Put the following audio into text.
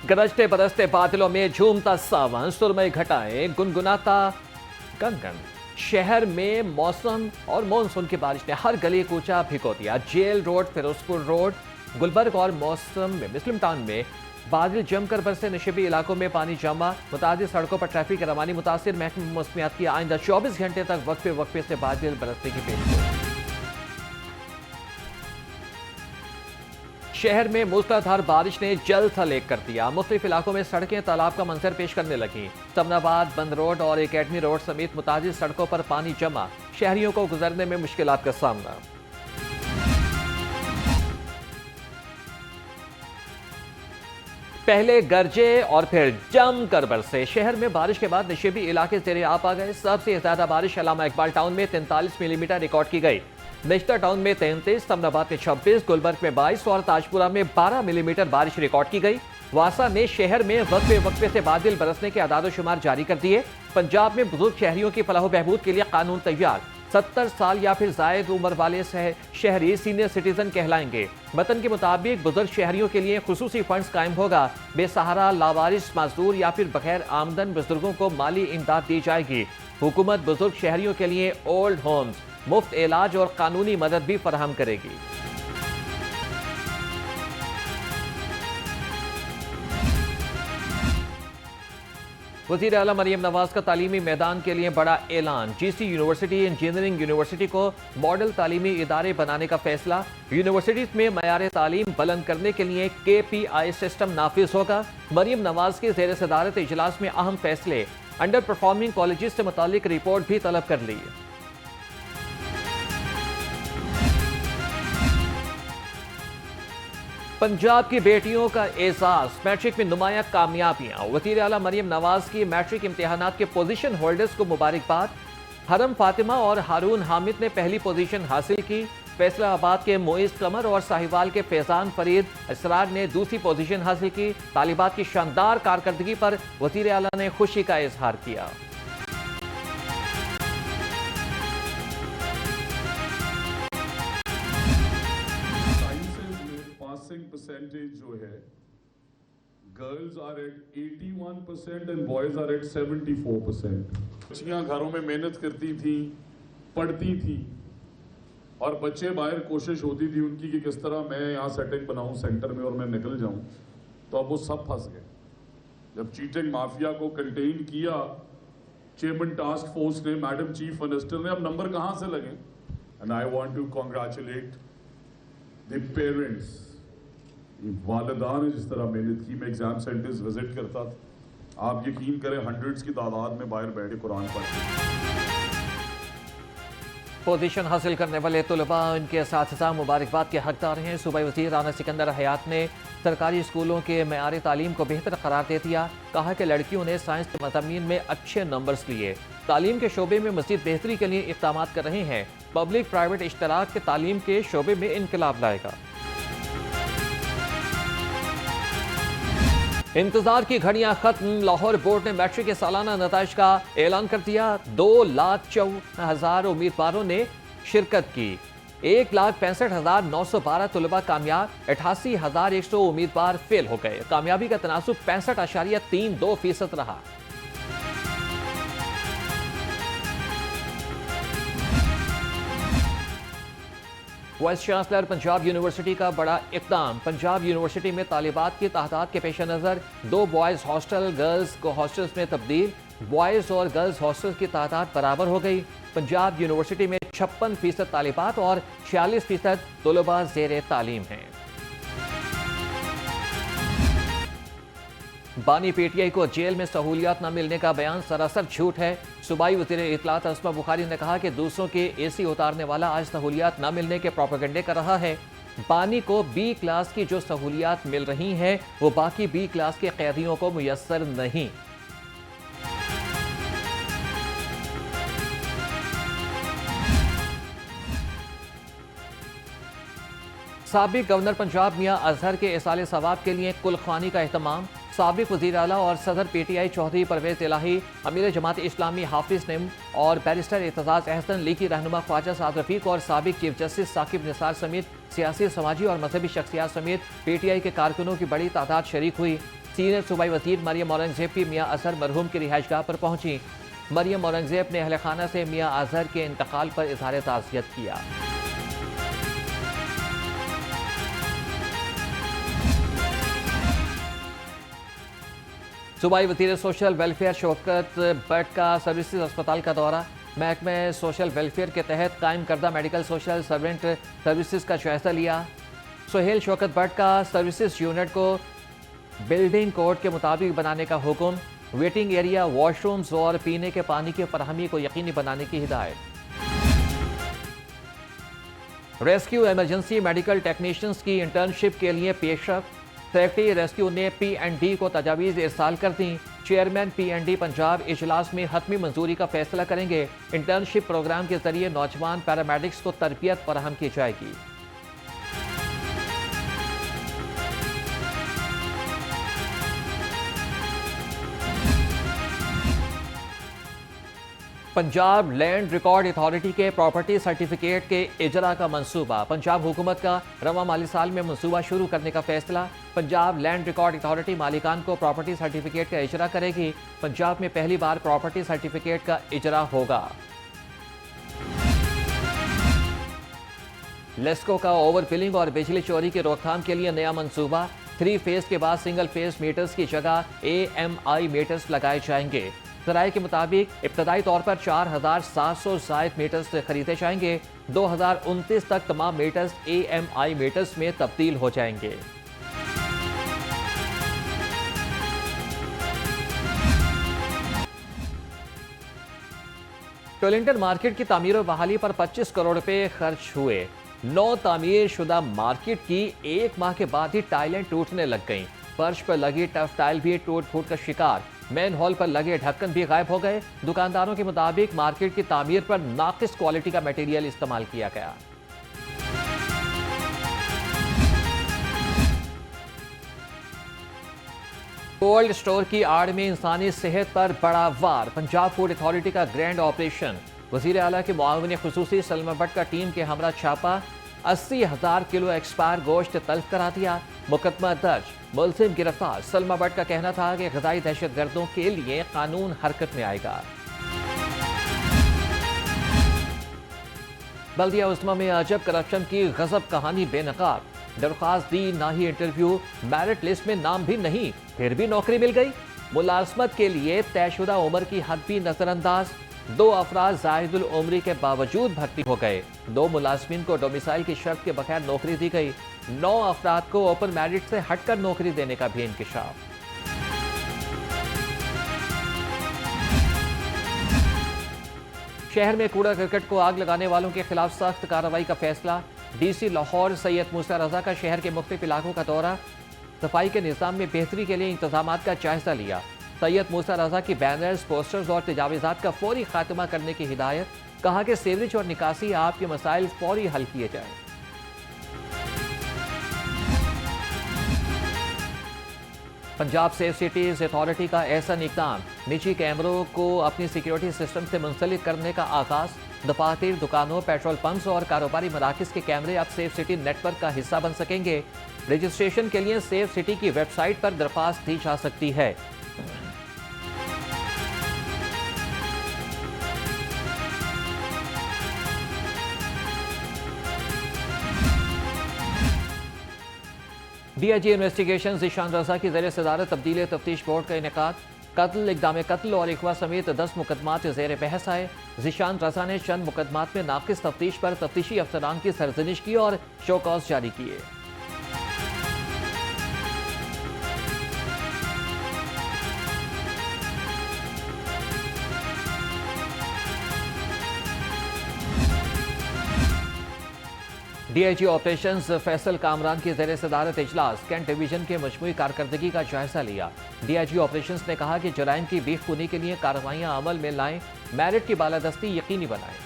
गरजते बरसते बादलों में झूमता सावन, सुरमई घटाएं, गुनगुनाता गगन। शहर में मौसम और मानसून की बारिश ने हर गली कूचा भिगो दिया। Jail road, Ferozepur road, Gulberg और मौसम में मुस्लिम टाउन में बादल जमकर बरसे। नशेबी इलाकों में पानी जमा, मुतादिद सड़कों पर ट्रैफिक रवानी मुतासिर। महकमा मौसमियात की आइंदा 24 घंटे तक वक्फे वक्फे से बादल बरसने की पेशगोई। शहर में मूसलाधार बारिश ने जल थल एक कर दिया। मुख्तलिफ इलाकों में सड़कें तालाब का मंजर पेश करने लगी। तमनाबाद, बंद रोड और एकेडमी रोड समेत मुतादिद सड़कों पर पानी जमा। शहरियों को गुजरने में मुश्किलात का सामना। पहले गरजे और फिर जमकर बरसे। शहर में बारिश के बाद नशेबी इलाके जेरे आप आ गए। सबसे ज्यादा बारिश अल्लामा इकबाल टाउन में 43 मिलीमीटर रिकॉर्ड की गई। नेश्ता टाउन में 33, तमनाबाद में 26, गुलबर्ग में 22 और ताजपुरा में 12 मिलीमीटर बारिश रिकॉर्ड की गई। वासा ने शहर में वक्फे वक्फे से बादल बरसने के आदाद-ओ-शुमार जारी कर दिए। पंजाब में बुजुर्ग शहरियों की फलाह बहबूद के लिए कानून तैयार। 70 साल या फिर जायद उम्र वाले शहरी सीनियर सिटीजन कहलाएंगे। मतन के मुताबिक बुजुर्ग शहरियों के लिए खुसूसी फंड्स कायम होगा। बेसहारा, लावारिस, मजदूर या फिर बगैर आमदन बुजुर्गों को माली इमदाद दी जाएगी। हुकूमत बुजुर्ग शहरियों के लिए ओल्ड होम्स, मुफ्त इलाज और कानूनी मदद भी फराहम करेगी। वज़ीर आला मरियम नवाज का तालीमी मैदान के लिए बड़ा ऐलान। जीसी यूनिवर्सिटी, इंजीनियरिंग यूनिवर्सिटी को मॉडल तालीमी इदारे बनाने का फैसला। यूनिवर्सिटीज में मयार तालीम बुलंद करने के लिए KPI सिस्टम नाफिज होगा। मरियम नवाज की ज़ेर सदारत इजलास में अहम फैसले। अंडर परफॉर्मिंग कॉलेजेस से मुतालिक रिपोर्ट भी तलब कर ली। पंजाब की बेटियों का एजाज, मैट्रिक में नुमाया कामयाबियां। वज़ीर आला मरियम नवाज की मैट्रिक इम्तिहानात के पोजीशन होल्डर्स को मुबारकबाद। हरम फातिमा और हारून हामिद ने पहली पोजीशन हासिल की। फैसलाबाद के मोइज कमर और साहिवाल के फैजान फरीद असरार ने दूसरी पोजीशन हासिल की। तालिबात की शानदार कारकर्दगी पर वज़ीर आला ने खुशी का इजहार किया। परसेंटेज जो है, girls are at 81% and boys are at 74%। बच्चियां घरों में मेहनत करती थी, पढ़ती थी और बच्चे बाहर कोशिश होती थी उनकी कि किस तरह मैं यहाँ सेटिंग बनाऊं सेंटर में और मैं निकल जाऊं, तो अब वो सब फंस गए। जब चीटिंग माफिया को कंटेन किया चेयरमैन टास्क फोर्स ने, मैडम चीफ मिनिस्टर ने, अब नंबर कहाँ से लगे। And I want to congratulate the parents. वालिदा ने जिस तरह मेहनत की, मैं एग्जाम सेंटर्स विजिट करता था, आप यकीन करें हंड्रेड्स की तादाद में बाहर बैठे कुरान पढ़ते। पोजीशन हासिल करने वाले तलबा, इनके असातिज़ा मुबारकबाद के हकदार हैं। सूबाई वज़ीर राना सिकंदर हयात ने सरकारी स्कूलों के मयार तालीम को बेहतर करार दे दिया। कहा कि लड़कियों ने साइंस के मज़ामीन में अच्छे नंबर्स लिए। तालीम के शोबे में मज़ीद बेहतरी के लिए इक़दाम कर रहे हैं। पब्लिक प्राइवेट इश्तराक के तालीम के शोबे में इनकलाब लाएगा। इंतजार की घड़ियां खत्म। लाहौर बोर्ड ने मैट्रिक के सालाना नताइज का ऐलान कर दिया। 2,54,000 उम्मीदवारों ने शिरकत की। 1,65,912 तलबा कामयाब, 88,100 उम्मीदवार फेल हो गए। कामयाबी का तनासुब 65.32% रहा। वाइस चांसलर पंजाब यूनिवर्सिटी का बड़ा इक़दाम। पंजाब यूनिवर्सिटी में तालिबात की तादाद के पेश नज़र 2 बॉयज़ हॉस्टल गर्ल्स को हॉस्टल्स में तब्दील। बॉयज़ और गर्ल्स हॉस्टल्स की तादाद बराबर हो गई। पंजाब यूनिवर्सिटी में 56% तालिबात और 46% तलबा ज़ेर तालीम हैं। बानी PTI को जेल में सहूलियात न मिलने का बयान सरासर झूठ है। सूबाई वज़ीर इत्तलात अस्मा बुखारी ने कहा कि दूसरों के AC उतारने वाला आज सहूलियात न मिलने के प्रोपेगेंडे कर रहा है। बानी को B क्लास की जो सहूलियात मिल रही हैं वो बाकी B क्लास के कैदियों को मुयस्सर नहीं। साबिक गवर्नर पंजाब मियां अजहर के इसाले सवाब के लिए कुलखानी का एहतमाम। साबिक वज़ीर आला और सदर PTI चौधरी परवेज़ इलाही, अमीर जमात इस्लामी हाफिज निम और बैरिस्टर एतजाज़ अहसन, लीगी रहनुमा ख्वाजा साद रफीक और साबिक चीफ जस्टिस साकिब निसार समेत सियासी, समाजी और मजहबी शख्सियात समेत PTI के कारकुनों की बड़ी तादाद शरीक हुई। सीनियर सूबाई वजीर मरियम औरंगजेब की मियाँ अजहर मरहूम की रिहाइशगाह पर पहुंची। मरियम औरंगजेब ने अहल खाना से मियाँ अजहर के इंतकाल पर इजहार ताज़ियत किया। सूबाई वज़ीर सोशल वेलफेयर शौकत भट्ट का सर्विसेज अस्पताल का दौरा। महकमे सोशल वेलफेयर के तहत कायम करदा मेडिकल सोशल सर्वेंट सर्विसेज का जायजा लिया। सुहेल शौकत भट्ट का सर्विसेज यूनिट को बिल्डिंग कोड के मुताबिक बनाने का हुक्म। वेटिंग एरिया, वॉशरूम्स और पीने के पानी की फराहमी को यकीनी बनाने की हिदायत। रेस्क्यू इमरजेंसी मेडिकल टेक्नीशियंस की इंटर्नशिप के लिए पेशरफ। सेक्रेटरी रेस्क्यू ने P&D को तजावीज़ इरसाल कर दी। चेयरमैन P&D पंजाब इजलास में हतमी मंजूरी का फैसला करेंगे। इंटर्नशिप प्रोग्राम के जरिए नौजवान पैरामेडिक्स को तरबियत फराहम की जाएगी। पंजाब लैंड रिकॉर्ड अथॉरिटी के प्रॉपर्टी सर्टिफिकेट के इजरा का मंसूबा। पंजाब हुकूमत का रवा माली साल में मंसूबा शुरू करने का फैसला। पंजाब लैंड रिकॉर्ड अथॉरिटी मालिकान को प्रॉपर्टी सर्टिफिकेट का इजरा करेगी। पंजाब में पहली बार प्रॉपर्टी सर्टिफिकेट का इजरा होगा। लेस्को का ओवर बिलिंग और बिजली चोरी की रोकथाम के लिए नया मंसूबा। 3 फेज के बाद सिंगल फेज मीटर्स की जगह AMI मीटर्स लगाए जाएंगे। ज़राए के मुताबिक इब्तदाई तौर पर 4700 जायद मीटर्स खरीदे जाएंगे। 2029 तक तमाम मीटर्स AMI मीटर्स में तब्दील हो जाएंगे। टोलिंगटन मार्केट की तामीर और बहाली पर 25 करोड़ रुपए खर्च हुए। 9 तामीर शुदा मार्केट की 1 माह के बाद ही टाइलें टूटने लग गईं। फर्श पर लगी टफ टाइल भी टूट फूट का शिकार। मेन हॉल पर लगे ढक्कन भी गायब हो गए। दुकानदारों के मुताबिक मार्केट की तामीर पर नाकिस क्वालिटी का मटेरियल इस्तेमाल किया गया। कोल्ड स्टोर की आड़ में इंसानी सेहत पर बड़ा वार। पंजाब फूड अथॉरिटी का ग्रैंड ऑपरेशन। वजीर आला के मुआविन खुसूसी सलमा भट्ट का टीम के हमरा छापा। 80,000 किलो एक्सपायर गोश्त तल्फ करा दिया। मुकदमा दर्ज, मुलजिम गिरफ्तार। सलमा भट्ट का कहना था कि ग़िज़ाई दहशतगर्दों के लिए कानून हरकत में आएगा। बल्दिया उस्मा में अजब करप्शन की गजब कहानी बेनकाब। दरख्वास्त दी, ना ही इंटरव्यू, मेरिट लिस्ट में नाम भी नहीं, फिर भी नौकरी मिल गई। मुलाजमत के लिए तयशुदा उम्र की हद भी नजरअंदाज। 2 अफराद जाहिदुल उम्री के बावजूद भर्ती हो गए। 2 मुलाजमीन को डोमिसाइल की शर्त के बगैर नौकरी दी गई। 9 अफराद को ओपन मेरिट से हटकर नौकरी देने का भी इंकिशाफ। शहर में कूड़ा करकट को आग लगाने वालों के खिलाफ सख्त कार्रवाई का फैसला। DC लाहौर सैयद मूसा रजा का शहर के मुख्तलिफ इलाकों का दौरा। सफाई के निज़ाम में बेहतरी के लिए इंतजामात का जायजा लिया। सैयद मूसा रजा की बैनर्स, पोस्टर्स और तजावीज़ात का फौरी खात्मा करने की हिदायत। कहा कि सीवरेज और निकासी आपके मसाइल फौरी हल किए जाएं। पंजाब सेफ सिटीज अथॉरिटी का एहसन इक़दाम। निजी कैमरों को अपनी सिक्योरिटी सिस्टम से मुंसलिक करने का आगाज। दफातर, दुकानों, पेट्रोल पंप्स और कारोबारी मराकज़ के कैमरे अब सेफ सिटी नेटवर्क का हिस्सा बन सकेंगे। रजिस्ट्रेशन के लिए सेफ सिटी की वेबसाइट पर दरख्वास्त दी जा सकती है। DIG इन्वेस्टिगेशन ज़ीशान रज़ा की ज़ेर सदारत तब्दीली तफ्तीश बोर्ड का इनेकाद। कत्ल, इक़दाम कत्ल और अगवा समेत 10 मुकदमात ज़ेर बहस आए। ज़ीशान रज़ा ने चंद मुकदमात में नाकिस तफ्तीश पर तफ्तीशी अफसरान की सरजनिश की और शोकॉज जारी किए। DIG ऑपरेशंस फैसल कामरान की ज़ेर सदारत इजलास। कैंट डिवीजन के मजमूई कारकर्दगी का जायजा लिया। DIG ऑपरेशंस ने कहा कि जराइम की बीखकुनी के लिए कार्रवाइयाँ अमल में लाएं, मेरिट की बालादस्ती यकीनी बनाएं।